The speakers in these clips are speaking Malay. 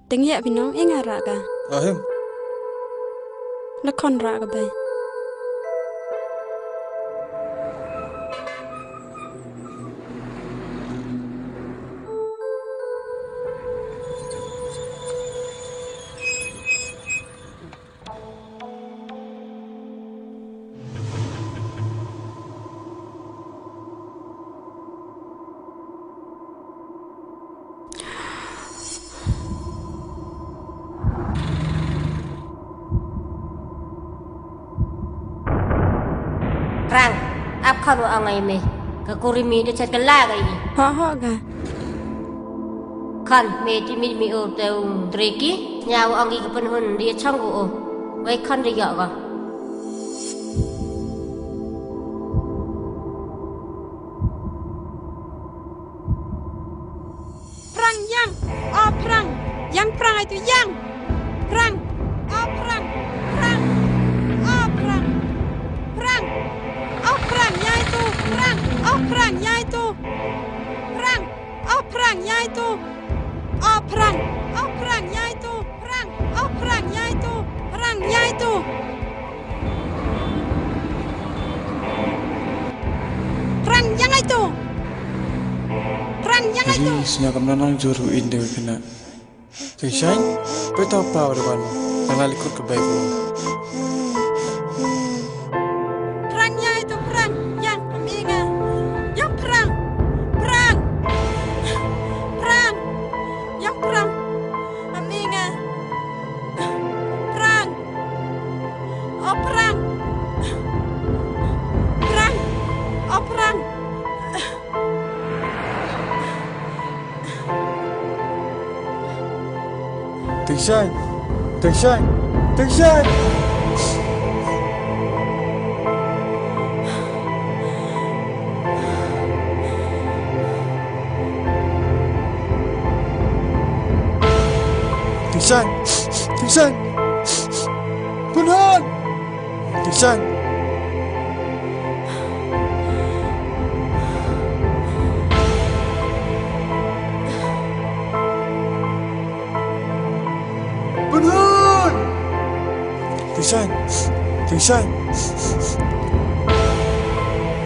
tiếng nhẹ vì nó nghe ra cả Him. nó con ra cả bay Rang, ap kharu angai me, ka kurimi de chat kala gai ni. ho ga Khan me ti mi o te treki, nyaw angi ka penhun dia changu o. Wai khan ri ga. perang yang perang itu yang perang perang yaitu perang yaitu perang yaitu Jadi senyakam nanang juru inde kena. Kisah, betapa apa orang nangali ikut kebaikan. perang yang ingat yang perang yang perang ingat perang Kisah. Punhan. Kisah. Punhan. Kisah.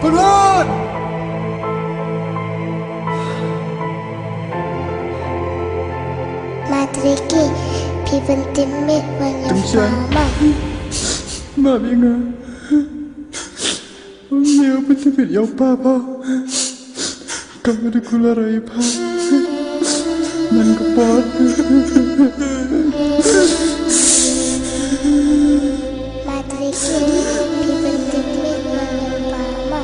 Punhan. Matriki, pipentimit menyempama. Mabinga. Dia betul-betul yang papa. Kamu dikularai pa. Man kepot. Matriki, pipentimit menyempama.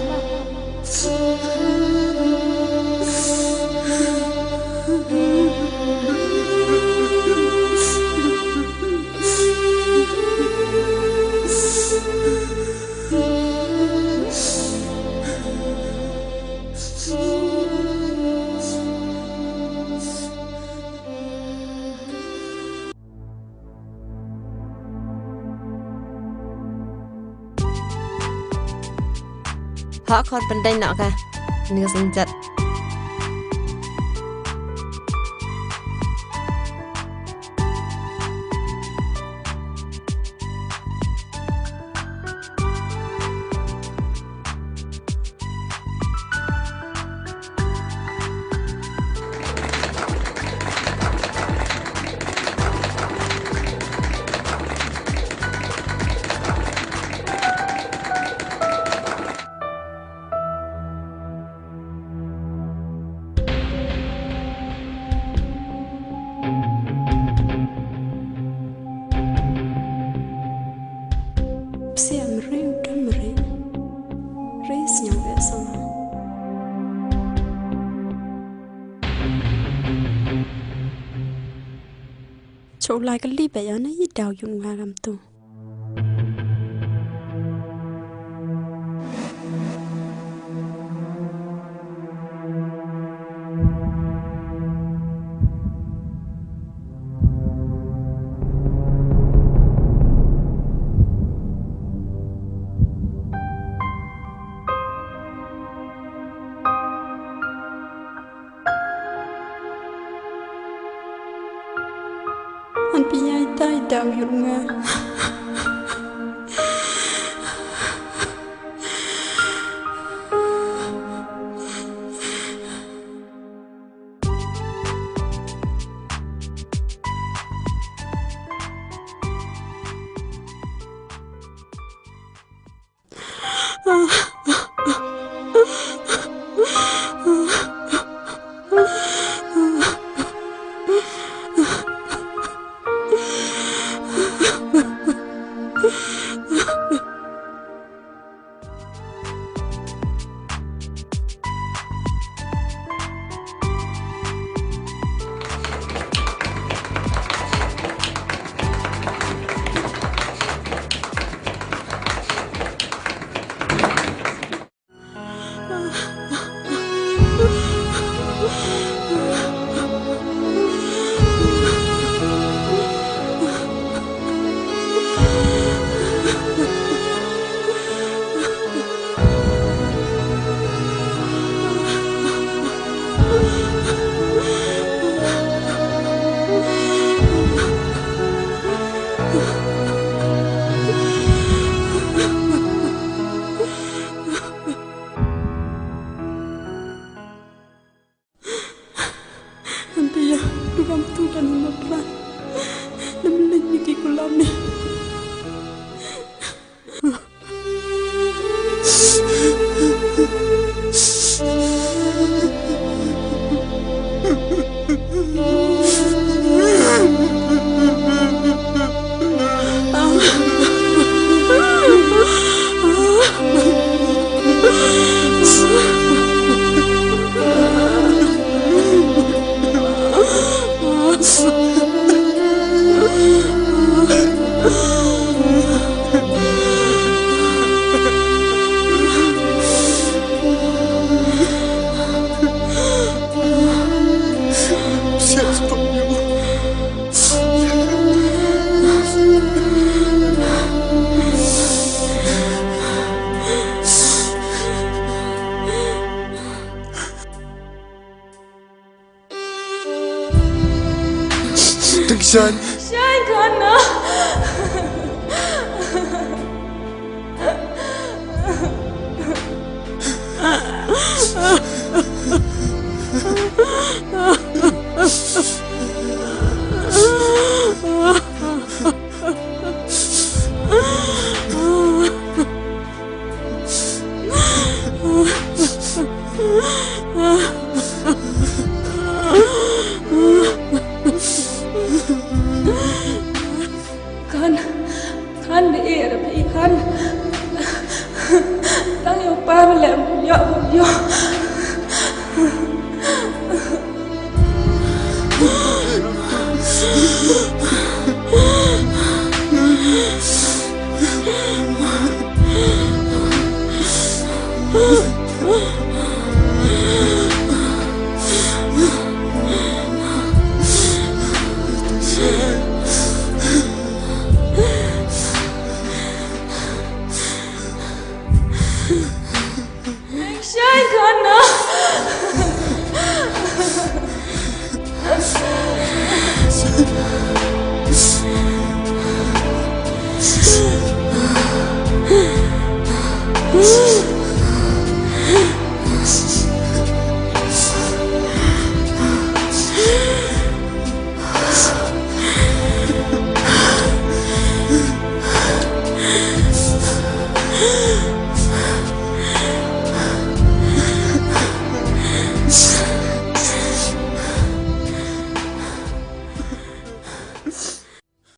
Họ còn bên đây nọ cả nửa sinh chật chỗ lại cái ly bây giờ nó đào dùng là làm tù tai dau yunga Shine con nó khăn đi là bị khăn đang yêu ba mà làm một nhọ con nó